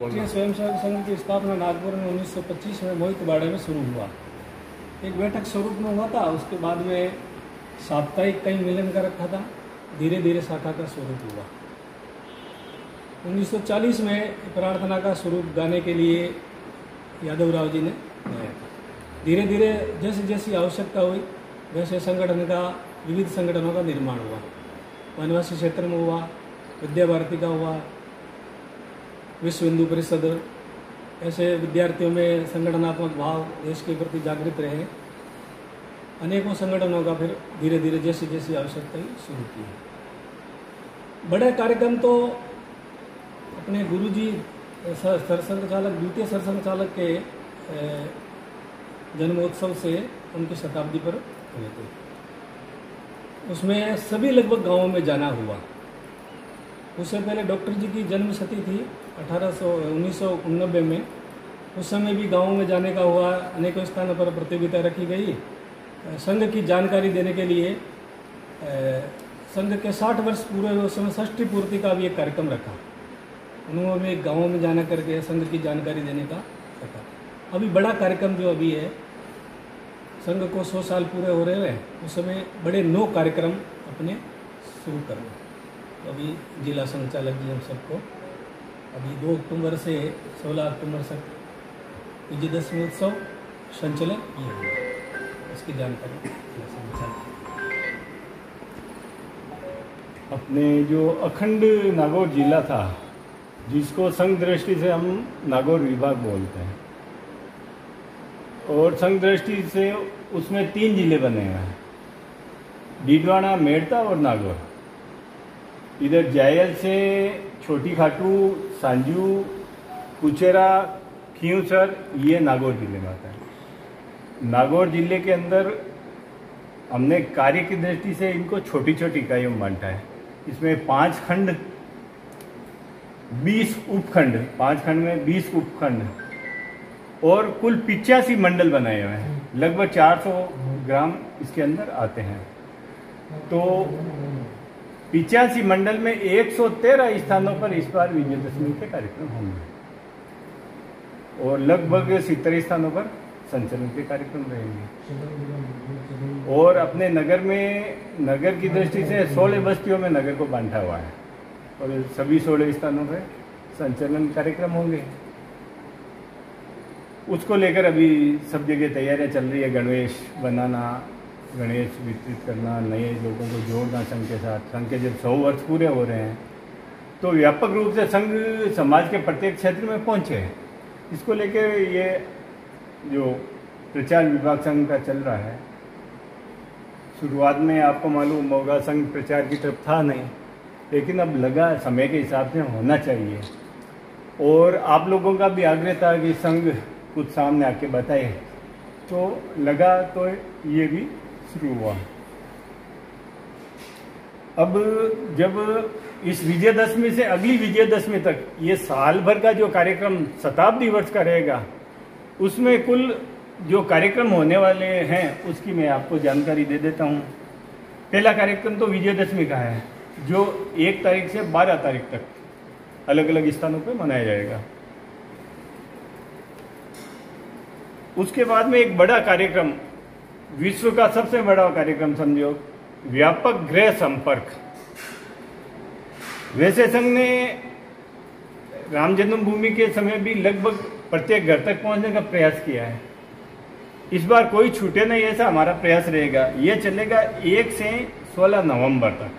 राष्ट्रीय स्वयंसेवक संघ की स्थापना नागपुर में 1925 में मोहितबाड़े में शुरू हुआ। एक बैठक स्वरूप में हुआ था। उसके बाद में साप्ताहिक कई मिलन का रखा था। धीरे धीरे शाखा का स्वरूप हुआ। 1940 में प्रार्थना का स्वरूप गाने के लिए यादवराव जी ने गाया था। धीरे धीरे जैसे जैसी आवश्यकता हुई वैसे संगठन का विविध संगठनों का निर्माण हुआ। वनवासी क्षेत्र में हुआ, विद्या भारती का हुआ, विश्व हिंदू परिषद, ऐसे विद्यार्थियों में संगठनात्मक भाव देश के प्रति जागृत रहे। अनेकों संगठनों का फिर धीरे धीरे जैसी जैसी आवश्यकता हुई शुरू की। बड़े कार्यक्रम तो अपने गुरुजी सरसंघचालक द्वितीय सरसंघचालक के जन्मोत्सव से उनकी शताब्दी पर हुए थे। उसमें सभी लगभग गांवों में जाना हुआ। उससे पहले डॉक्टर जी की जन्म शती थी 1989 में। उस समय भी गांवों में जाने का हुआ। अनेकों स्थानों पर प्रतियोगिता रखी गई। संघ की जानकारी देने के लिए संघ के 60 वर्ष पूरे हुए उस समय षष्ठी पूर्ति का भी एक कार्यक्रम रखा। उन्होंने गाँवों में जाना करके संघ की जानकारी देने का रखा। अभी बड़ा कार्यक्रम जो अभी है, संघ को 100 साल पूरे हो रहे हैं, उस समय बड़े 9 कार्यक्रम अपने शुरू कर रहे हैं। अभी जिला संचालक जी हम सबको अभी 2 अक्टूबर से 16 अक्टूबर तक विजयदशमी उत्सव संचालन किया हुआ है। इसकी जानकारी अपने जो अखंड नागौर जिला था, जिसको संघ दृष्टि से हम नागौर विभाग बोलते हैं, और संघ दृष्टि से उसमें 3 जिले बने हुए हैं, डीडवाना, मेड़ता और नागौर। इधर जायल से छोटी खाटू, सांजू, कुचेरा, खींवसर, ये नागौर जिले में आता है। नागौर जिले के अंदर हमने कार्य की दृष्टि से इनको छोटी छोटी इकाइयों में बांटा है। इसमें 5 खंड, 20 उपखंड, 5 खंड में 20 उपखंड और कुल 85 मंडल बनाए हुए हैं। लगभग 400 ग्राम इसके अंदर आते हैं। तो 85 मंडल में 113 स्थानों पर इस बार विजयदशमी के कार्यक्रम होंगे और लगभग 70 स्थानों पर संचलन के कार्यक्रम रहेंगे। और अपने नगर में, नगर की दृष्टि से 16 बस्तियों में नगर को बांटा हुआ है और सभी 16 स्थानों पर संचलन कार्यक्रम होंगे। उसको लेकर अभी सब जगह तैयारियां चल रही है। गणवेश बनाना, गणेश वितरित करना, नए लोगों को जोड़ना संघ के साथ। संघ के जब 100 वर्ष पूरे हो रहे हैं तो व्यापक रूप से संघ समाज के प्रत्येक क्षेत्र में पहुंचे। इसको लेकर ये जो प्रचार विभाग संघ का चल रहा है, शुरुआत में आपको मालूम होगा संघ प्रचार की तरफ था नहीं, लेकिन अब लगा समय के हिसाब से होना चाहिए। और आप लोगों का भी आग्रह था कि संघ कुछ सामने आके बताए, तो लगा तो ये भी शुरू हुआ। अब जब इस विजयदशमी से अगली विजयदशमी तक ये साल भर का जो कार्यक्रम शताब्दी वर्ष का रहेगा, उसमें कुल जो कार्यक्रम होने वाले हैं उसकी मैं आपको जानकारी दे देता हूँ। पहला कार्यक्रम तो विजयदशमी का है, जो 1 तारीख से 12 तारीख तक अलग अलग स्थानों पर मनाया जाएगा। उसके बाद में एक बड़ा कार्यक्रम, विश्व का सबसे बड़ा कार्यक्रम समझो, व्यापक गृह संपर्क। वैसे संघ ने राम जन्मभूमि के समय भी लगभग प्रत्येक घर तक पहुंचने का प्रयास किया है। इस बार कोई छूटे नहीं, ऐसा हमारा प्रयास रहेगा। यह चलेगा 1 से 16 नवंबर तक।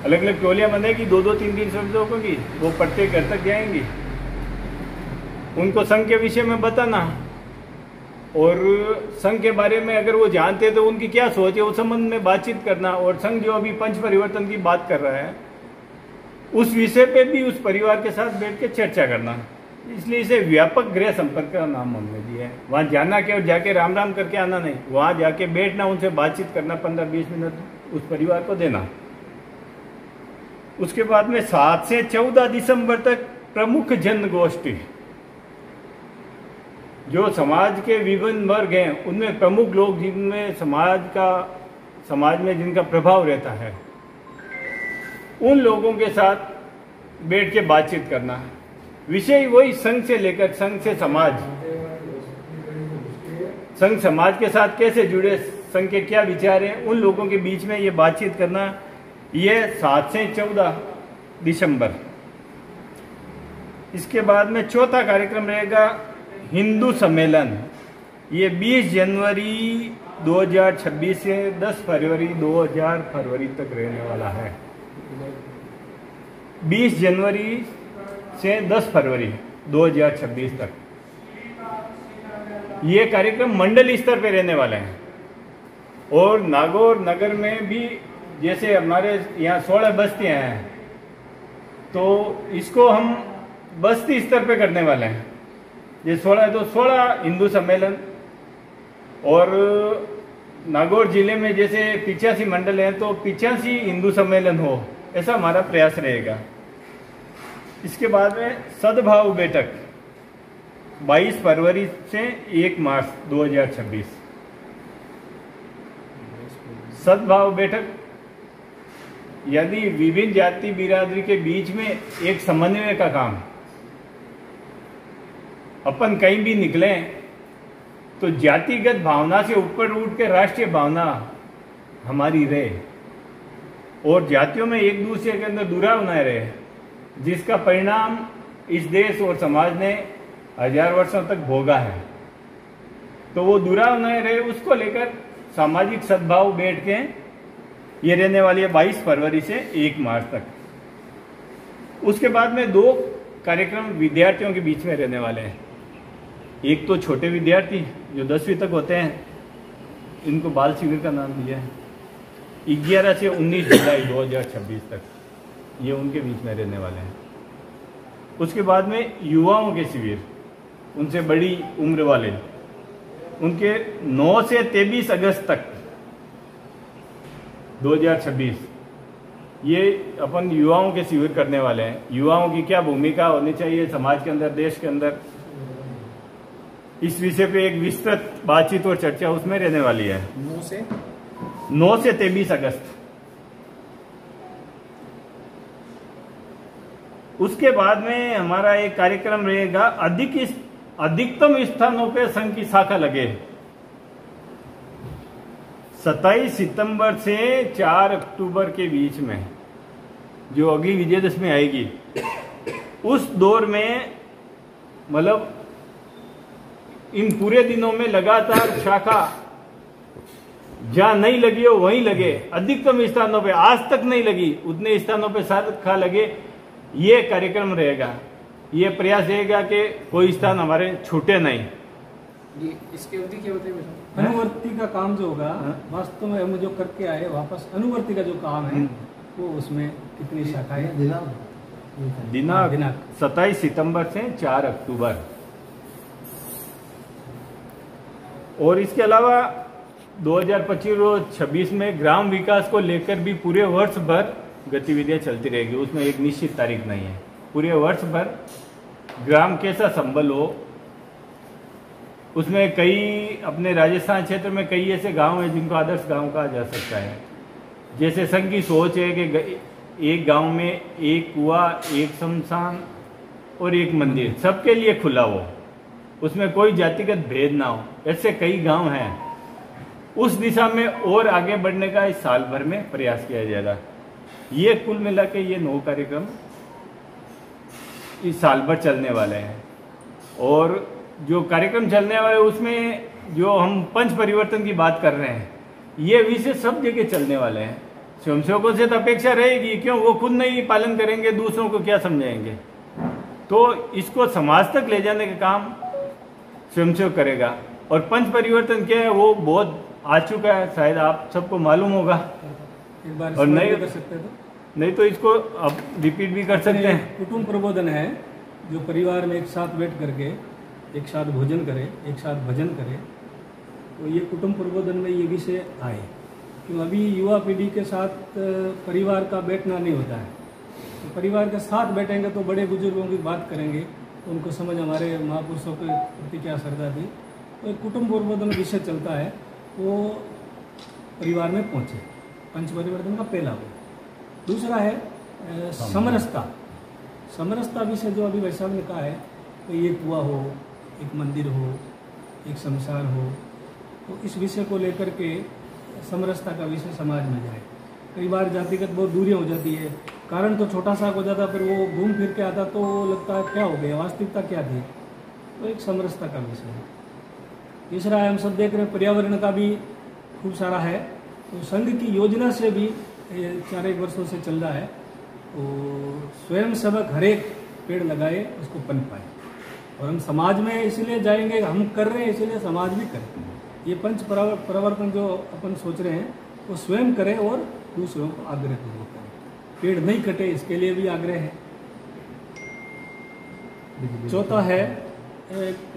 अलग अलग टोलियां बनेगी, 2-2, 3-3 लोगों की, वो प्रत्येक घर तक जाएंगी। उनको संघ के विषय में बताना और संघ के बारे में अगर वो जानते तो उनकी क्या सोच है उस संबंध में बातचीत करना। और संघ जो अभी पंच परिवर्तन की बात कर रहा है, उस विषय पे भी उस परिवार के साथ बैठ के चर्चा करना। इसलिए इसे व्यापक गृह संपर्क का नाम हमने दिया है। वहाँ जाना क्या और जाके राम राम करके आना नहीं, वहाँ जाके बैठना, उनसे बातचीत करना, 15-20 मिनट उस परिवार को देना। उसके बाद में 7 से 14 दिसंबर तक प्रमुख जन गोष्ठी, जो समाज के विभिन्न वर्ग हैं उनमें प्रमुख लोग जिनमें समाज में जिनका प्रभाव रहता है, उन लोगों के साथ बैठ के बातचीत करना है। विषय वही संघ से लेकर संघ से समाज, संघ समाज के साथ कैसे जुड़े, संघ के क्या विचार हैं, उन लोगों के बीच में ये बातचीत करना। ये 7 से 14 दिसंबर। इसके बाद में चौथा कार्यक्रम रहेगा हिंदू सम्मेलन। ये 20 जनवरी 2026 से 10 फरवरी 2000 फरवरी तक रहने वाला है। 20 जनवरी से 10 फरवरी 2026 तक ये कार्यक्रम मंडल स्तर पे रहने वाले हैं। और नागौर नगर में भी जैसे हमारे यहाँ 16 बस्तियां हैं, तो इसको हम बस्ती स्तर पे करने वाले हैं। ये 16 है तो 16 हिंदू सम्मेलन। और नागौर जिले में जैसे 85 मंडल हैं तो 85 हिंदू सम्मेलन हो, ऐसा हमारा प्रयास रहेगा। इसके बाद में सद्भाव बैठक 22 फरवरी से 1 मार्च 2026। सद्भाव बैठक यदि विभिन्न जाति बिरादरी के बीच में एक समन्वय का काम, अपन कहीं भी निकले तो जातिगत भावना से ऊपर उठ के राष्ट्रीय भावना हमारी रहे और जातियों में एक दूसरे के अंदर दुराव न रहे, जिसका परिणाम इस देश और समाज ने 1000 वर्षों तक भोगा है। तो वो दुराव न रहे, उसको लेकर सामाजिक सद्भाव बैठ के ये रहने वाली है 22 फरवरी से 1 मार्च तक। उसके बाद में 2 कार्यक्रम विद्यार्थियों के बीच में रहने वाले हैं। एक तो छोटे विद्यार्थी जो 10वीं तक होते हैं, इनको बाल शिविर का नाम दिया है। 11 से 19 जुलाई 2026 तक ये उनके बीच में रहने वाले हैं। उसके बाद में युवाओं के शिविर, उनसे बड़ी उम्र वाले, उनके 9 से 23 अगस्त तक 2026 ये अपन युवाओं के शिविर करने वाले हैं। युवाओं की क्या भूमिका होनी चाहिए समाज के अंदर, देश के अंदर, इस विषय पे एक विस्तृत बातचीत और चर्चा उसमें रहने वाली है। 9 से 23 अगस्त। उसके बाद में हमारा एक कार्यक्रम रहेगा अधिकतम स्थानों पे संघ की शाखा लगे। 27 सितंबर से 4 अक्टूबर के बीच में जो अगली विजयदशमी आएगी, उस दौर में मतलब इन पूरे दिनों में लगातार शाखा जहां नहीं लगी हो वहीं लगे। अधिकतम स्थानों पे, आज तक नहीं लगी उतने स्थानों पे शाखा लगे। ये कार्यक्रम रहेगा। ये प्रयास रहेगा कि कोई स्थान हमारे छूटे नहीं। ये इसकी अवधि क्या होती है? अनुवर्ती का काम जो होगा, वास्तव में हम जो करके आए वापस अनुवर्ती का जो काम है वो उसमें कितनी शाखाएं? दिनांक 27 सितंबर से 4 अक्टूबर। और इसके अलावा 2025 और 26 में ग्राम विकास को लेकर भी पूरे वर्ष भर गतिविधियां चलती रहेगी। उसमें एक निश्चित तारीख नहीं है। पूरे वर्ष भर ग्राम कैसा संबल हो, उसमें कई अपने राजस्थान क्षेत्र में कई ऐसे गांव हैं जिनको आदर्श गांव कहा जा सकता है। जैसे संघ की सोच है कि एक गांव में एक कुआं, एक शमशान और एक मंदिर सबके लिए खुला हो, उसमें कोई जातिगत भेद ना हो। ऐसे कई गांव हैं। उस दिशा में और आगे बढ़ने का इस साल भर में प्रयास किया जाएगा। ये कुल मिला के ये 9 कार्यक्रम इस साल भर चलने वाले हैं। और जो कार्यक्रम चलने वाले उसमें जो हम पंच परिवर्तन की बात कर रहे हैं, ये विषय सब जगह चलने वाले हैं। स्वयंसेवकों से तो अपेक्षा रहेगी, क्यों वो खुद नहीं पालन करेंगे, दूसरों को क्या समझाएंगे। तो इसको समाज तक ले जाने का काम स्वयंसेवक करेगा। और पंच परिवर्तन क्या है वो बहुत आ चुका है, शायद आप सबको मालूम होगा। एक बार और नहीं कर सकते तो नहीं तो इसको अब रिपीट भी कर सकते हैं। कुटुंब प्रबोधन है, जो परिवार में एक साथ बैठ करके एक साथ भोजन करे, एक साथ भजन करे। तो ये कुटुंब प्रबोधन में ये विषय आए, क्यों अभी युवा पीढ़ी के साथ परिवार का बैठना नहीं होता है। तो परिवार के साथ बैठेंगे तो बड़े बुजुर्गों की बात करेंगे, तो उनको समझ हमारे महापुरुषों के प्रति क्या श्रद्धा थी। तो एक कुटुंब प्रबोधन विषय चलता है, वो परिवार में पहुँचे। पंच परिवर्तन का पहला वो। दूसरा है समरसता। समरसता विषय जो अभी भाई साहब ने कहा है कि ये कुआं हो, एक मंदिर हो, एक शमशान हो, तो इस विषय को लेकर के समरसता का विषय समाज में जाए। कई बार जातिगत बहुत दूरियां हो जाती है, कारण तो छोटा सा हो जाता, फिर वो घूम फिर के आता तो लगता है क्या हो गया, वास्तविकता क्या थी, तो एक समरसता का विषय है। तीसरा है, हम सब देख रहे हैं पर्यावरण का भी खूब सारा है, तो संघ की योजना से भी 4-1 वर्षों से चल रहा है, तो स्वयं सेवक हर एक पेड़ लगाए, उसको पनपाए, और हम समाज में इसलिए जाएंगे, हम कर रहे हैं इसलिए समाज भी करे। ये पंच परिवर्तन जो अपन सोच रहे हैं वो स्वयं करें और दूसरों को आग्रह पूर्वक करें। पेड़ नहीं कटे, इसके लिए भी आग्रह है। चौथा है,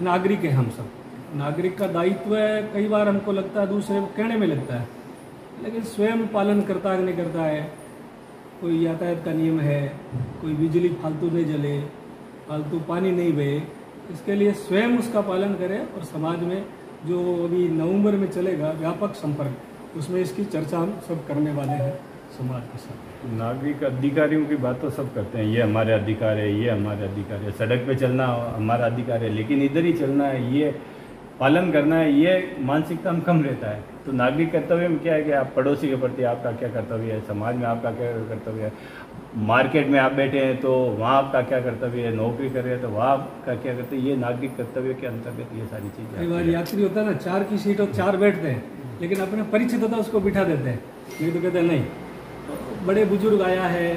नागरिक है हम सब, नागरिक का दायित्व है। कई बार हमको लगता है दूसरे को कहने में लगता है, लेकिन स्वयं पालन करता है नहीं करता है। कोई यातायात का नियम है, कोई बिजली फालतू नहीं जले, फालतू पानी नहीं बहे, इसके लिए स्वयं उसका पालन करें। और समाज में जो अभी नवंबर में चलेगा व्यापक संपर्क, उसमें इसकी चर्चा हम सब करने वाले हैं समाज के साथ। नागरिक अधिकारियों की बात तो सब करते हैं, ये हमारे अधिकार है, ये हमारे अधिकार है, सड़क पे चलना हमारा अधिकार है, लेकिन इधर ही चलना है, ये पालन करना है, ये मानसिकता में कम रहता है। तो नागरिक कर्तव्य में क्या है कि आप पड़ोसी के प्रति आपका क्या कर्तव्य है, समाज में आपका क्या कर्तव्य है, मार्केट में आप बैठे हैं तो वहाँ आपका क्या कर्तव्य है, नौकरी कर रहे हैं तो वहाँ आपका क्या कर्तव्य, ये नागरिक कर्तव्य के अंतर्गत ये सारी चीज़ें। कई बार यात्री होता है ना, 4 की सीट और 4 बैठते हैं, लेकिन अपने परिचित होता है उसको बिठा देते हैं, नहीं तो कहते हैं नहीं। तो बड़े बुजुर्ग आया है,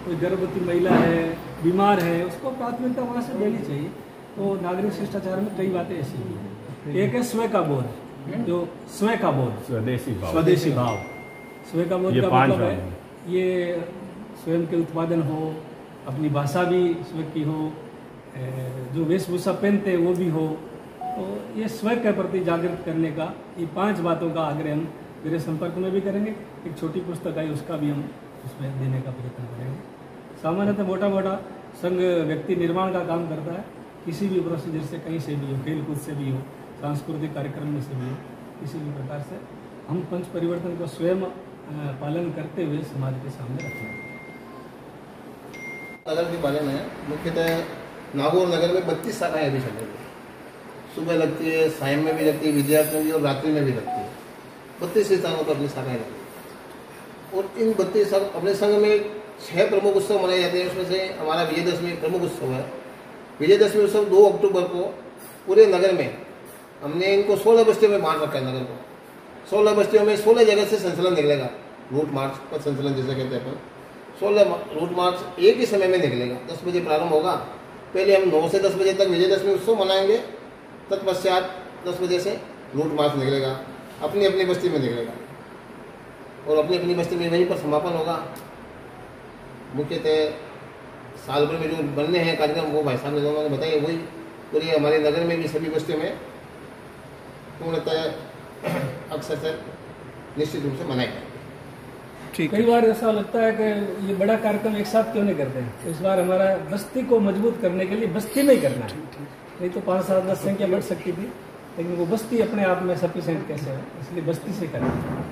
कोई गर्भवती महिला है, बीमार है, उसको प्राथमिकता वहाँ से देनी चाहिए। तो नागरिक शिष्टाचार में कई बातें ऐसी हैं। एक है स्वयं का बोध, जो स्वयं का बोध, स्वदेशी भाव, स्वदेशी भाव, स्वयं का बोध ये का 5 मतलब है ये स्वयं के उत्पादन हो, अपनी भाषा भी स्वयं की हो, जो वेशभूषा पहनते हैं वो भी हो, तो ये स्वयं के प्रति जागृत करने का, ये 5 बातों का आग्रह हम मेरे संपर्क में भी करेंगे। एक छोटी पुस्तक आई, उसका भी हम उसमें देने का प्रयत्न करेंगे। सामान्यतः मोटा मोटा संघ व्यक्ति निर्माण का काम करता है, किसी भी प्रोसीजर से, कहीं से भी हो, खेल कूद से भी हो, सांस्कृतिक कार्यक्रम में से भी हो, किसी भी प्रकार से हम पंच परिवर्तन को स्वयं पालन करते हुए समाज के सामने रखेंगे। नगर के बारे में मुख्यतः नागौर नगर में 32 शाखाएं अभी चल रही है। सुबह लगती है, सायं में भी लगती है, विद्यार्थियों की, और रात्रि में भी लगती है। 32 स्थानों पर अपनी शाखाएं लगती है। और इन 32 अपने संघ में 6 प्रमुख उत्सव मनाए जाते हैं। उसमें से हमारा विजयदशमी प्रमुख उत्सव है। विजयदशमी उत्सव 2 अक्टूबर को पूरे नगर में हमने इनको 16 बस्तियों में बांट रखा है। नगर को 16 बस्तियों में 16 जगह से संचलन निकलेगा। रूट मार्च पर संचलन जिसे कहते हैं अपन, 16 रूट मार्च एक ही समय में निकलेगा। 10 बजे प्रारंभ होगा। पहले हम 9 से 10 बजे तक विजयदशमी उत्सव मनाएंगे, तत्पश्चात 10 बजे से रूट मार्च निकलेगा, अपनी अपनी बस्ती में निकलेगा, और अपनी अपनी बस्ती में वहीं पर समापन होगा। मुख्यतः साल भर में जो बनने हैं कार्यक्रम, वो भाई साहब ने दोनों ने बताइए, वही पूरी हमारे नगर में भी सभी बस्तियों में पूर्णतः अक्सर से निश्चित रूप से मनाए जाएंगे। कई बार ऐसा लगता है कि ये बड़ा कार्यक्रम एक साथ क्यों नहीं करते हैं, तो इस बार हमारा बस्ती को मजबूत करने के लिए बस्ती में ही करना है। नहीं तो 5-7-10 संख्या बढ़ सकती थी, लेकिन वो बस्ती अपने आप में सफिशिएंट कैसे है, इसलिए बस्ती से करना है।